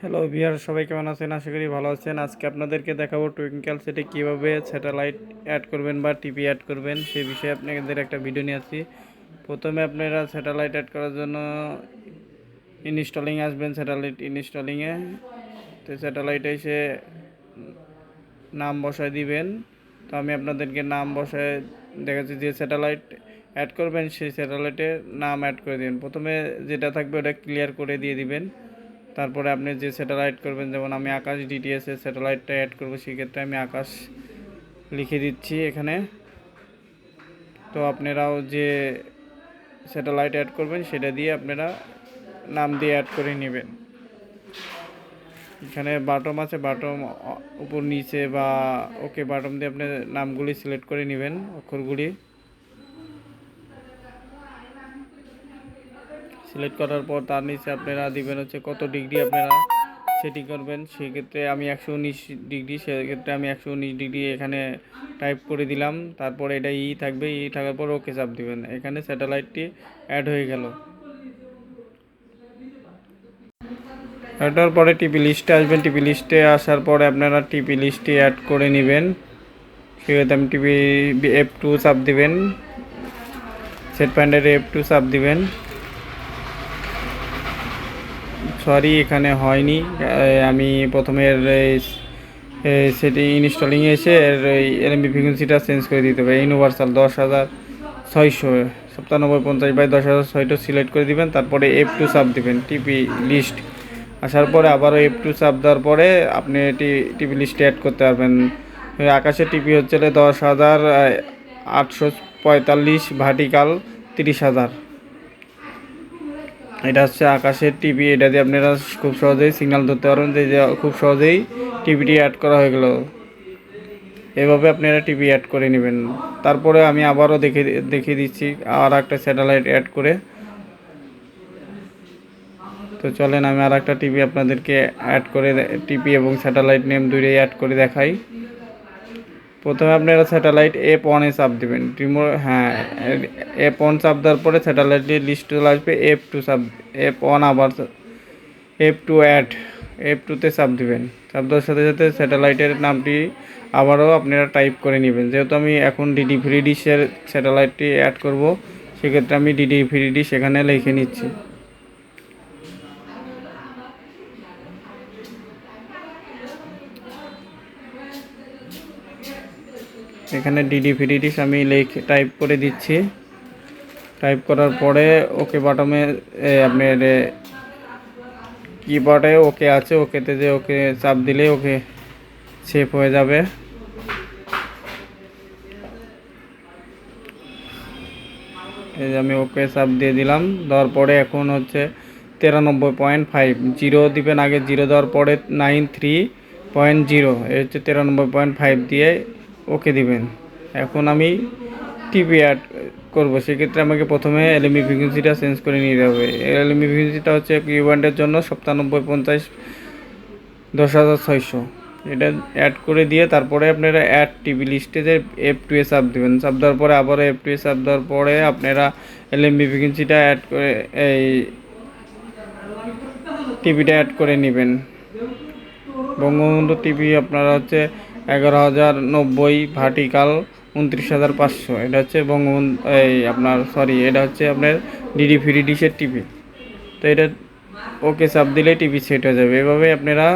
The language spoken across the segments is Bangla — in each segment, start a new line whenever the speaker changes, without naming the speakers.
হ্যালো ভিউয়ার, সবাই কেমন আছেন? আশা করি ভালো আছেন। আজকে আপনাদেরকে দেখাবো টুইঙ্কেল সেটে কীভাবে স্যাটেলাইট অ্যাড করবেন বা টিভি অ্যাড করবেন সেই বিষয়ে আপনাদের একটা ভিডিও নিয়ে আসছি। প্রথমে আপনারা স্যাটেলাইট অ্যাড করার জন্য ইনস্টলিং আসবেন, স্যাটেলাইট ইনস্টলিংয়ে। তো স্যাটেলাইটে এসে নাম বসায় দিবেন। তো আমি আপনাদেরকে নাম বসায় দেখাচ্ছি। যে স্যাটেলাইট অ্যাড করবেন সেই স্যাটেলাইটের নাম অ্যাড করে দিবেন। প্রথমে যেটা থাকবে ওটা ক্লিয়ার করে দিয়ে দিবেন। তারপরে আপনি যে স্যাটেলাইট করবেন, যেমন আমি আকাশ ডিটিএসের স্যাটেলাইটটা অ্যাড করবো, সেক্ষেত্রে আমি আকাশ লিখে দিচ্ছি এখানে। তো আপনারাও যে স্যাটেলাইট অ্যাড করবেন সেটা দিয়ে আপনারা নাম দিয়ে অ্যাড করে নেবেন। এখানে বাটম আছে, বাটম উপর নিচে বা ওকে বাটম দিয়ে আপনি নামগুলি সিলেক্ট করে নেবেন, অক্ষরগুলি সিলেক্ট করার পর তার নিচে আপনারা দিবেন হচ্ছে কত ডিগ্রি আপনারা সেটিং করবেন। সেক্ষেত্রে আমি 119 ডিগ্রি, সেক্ষেত্রে আমি 119 ডিগ্রি এখানে টাইপ করে দিলাম। তারপরে এটা থাকবে, থাকার পর ওকে চাপ দিবেন। এখানে স্যাটেলাইটটি অ্যাড হয়ে গেল। এটার পরে টিপি লিস্টে আসবেন। টিপি লিস্টে আসার পরে আপনারা টিপি লিস্টটি অ্যাড করে নেবেন। সেক্ষেত্রে আমি টিপি F2 চাপ দিবেন, সেট পয়েন্টারে F2 চাপ দিবেন। সরি, এখানে হয়নি। আমি প্রথমে সেটি ইনস্টলিংয়ে এসে এলএমবি ফ্রিকোয়েন্সিটা চেঞ্জ করে দিতে হবে। ইউনিভার্সাল 10,697.50/10,600 সিলেক্ট করে দিবেন। তারপরে F2 চাপ দিবেন। টিপি লিস্ট আসার পরে আবারও F2 চাপ দেওয়ার পরে আপনি টিপি লিস্টে অ্যাড করতে পারবেন। আকাশের টিপি হচ্ছে 10,845 ভার্টিকাল 30,000। এটা হচ্ছে আকাশের টিভি। এটা দিয়ে আপনারা খুব সহজেই সিগন্যাল ধরতে পারবেন যে খুব সহজেই টিভিটি অ্যাড করা হয়ে গেল। এভাবে আপনারা টিভি অ্যাড করে নেবেন। তারপরে আমি আবারও দেখিয়ে দিচ্ছি আর একটা স্যাটেলাইট অ্যাড করে। তো চলেন আমি আর একটা টিভি আপনাদেরকে অ্যাড করে, টিভি এবং স্যাটেলাইট নেম দুটোই অ্যাড করে দেখাই। প্রথমে আপনারা স্যাটেলাইট F1 চাপ দেবেন। F1 চাপ দেওয়ার পরে স্যাটেলাইটের লিস্ট চলে আসবে। F2 চাপ, F1 আবার F2 F2তে চাপ দেবেন। চাপ দেওয়ার সাথে সাথে স্যাটেলাইটের নামটি আবারও আপনারা টাইপ করে নেবেন। যেহেতু আমি এখন ডিডি ফ্রি ডিশের স্যাটেলাইটটি অ্যাড করব, সেক্ষেত্রে আমি ডিডি ফ্রি ডিশ এখানে লিখে নিচ্ছি। এখানে ডিডি ফ্রি ডিশ আমি টাইপ করে দিচ্ছি। টাইপ করার পরে ওকে বাটমে আপনার কিবোর্ডে ওকে আছে, ওকেতে যে ওকে চাপ দিলে ওকে সেভ হয়ে যাবে। এই যে আমি ওকে চাপ দিয়ে দিলাম। দেওয়ার পরে এখন হচ্ছে 93.5 জিরো দিবেন। আগে জিরো দেওয়ার পরে 93.0, এই হচ্ছে 93.5 দিয়ে ওকে দিবেন। এখন আমি টিভি অ্যাড করবো, সেক্ষেত্রে আমাকে প্রথমে এলএমবি ফ্রিকোয়েন্সিটা চেঞ্জ করে নিতে হবে। এলএমবি ফ্রিকোয়েন্সিটা হচ্ছে কিউ ব্যান্ডের জন্য 97.50/10,600। এটা অ্যাড করে দিয়ে তারপরে আপনারা অ্যাড টিভি লিস্টে যে F2 চাপ দেবেন। চাপ দেওয়ার পরে আবারও F2 চাপ দেওয়ার পরে আপনারা এলএমবি ফ্রিকোয়েন্সিটা অ্যাড করে এই টিভিটা অ্যাড করে নেবেন। বঙ্গবন্ধু টিভি আপনারা হচ্ছে 11,090 ভার্টিকাল 29,500। এটা হচ্ছে বঙ্গবন্ধু এটা হচ্ছে আপনার ডিডি ফ্রি ডিশের টিভি। তো এটা ওকে চাপ দিলে টিভি সেট হয়ে যাবে। এভাবে আপনারা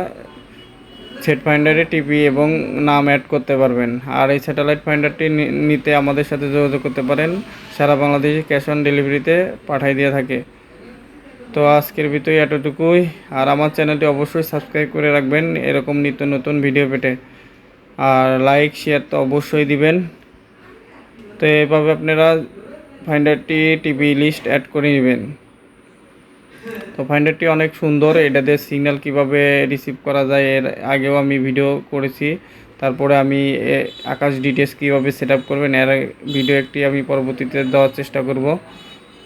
সেট ফাইন্ডারে টিভি এবং নাম অ্যাড করতে পারবেন। আর এই স্যাটেলাইট ফাইন্ডারটি নিতে আমাদের সাথে যোগাযোগ করতে পারেন। সারা বাংলাদেশে ক্যাশ অন ডেলিভারিতে পাঠিয়ে দিয়ে থাকে। তো আজকের ভিডিও এতটুকুই। আর আমার চ্যানেলটি অবশ্যই সাবস্ক্রাইব করে রাখবেন এরকম নিত্য নতুন ভিডিও পেতে। আর লাইক শেয়ার তো অবশ্যই দিবেন। তো এভাবে আপনারা ফাইন্ডারটি টিভি লিস্ট অ্যাড করে নেবেন। তো ফাইন্ডারটি অনেক সুন্দর। এটাতে সিগন্যাল কিভাবে রিসিভ করা যায় এর আগেও আমি ভিডিও করেছি। তারপরে আমি আকাশ ডিটিএস কীভাবে সেট আপ করবেন এর ভিডিও একটি আমি পরবর্তীতে দেওয়ার চেষ্টা করব।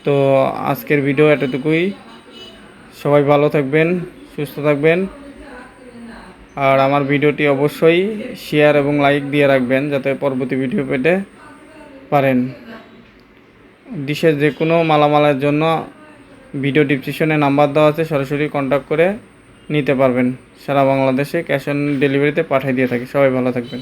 তো আজকের ভিডিও এতটুকুই। সবাই ভালো থাকবেন, সুস্থ থাকবেন। আর আমার ভিডিওটি অবশ্যই শেয়ার এবং লাইক দিয়ে রাখবেন যাতে পরবর্তী ভিডিও পেতে পারেন। ডিশের যে কোনো মালামালের জন্য ভিডিও ডিসক্রিপশনে নাম্বার দেওয়া আছে, সরাসরি কন্ট্যাক্ট করে নিতে পারবেন। সারা বাংলাদেশে ক্যাশ অন ডেলিভারিতে পাঠিয়ে দিয়ে থাকি। সবাই ভালো থাকবেন।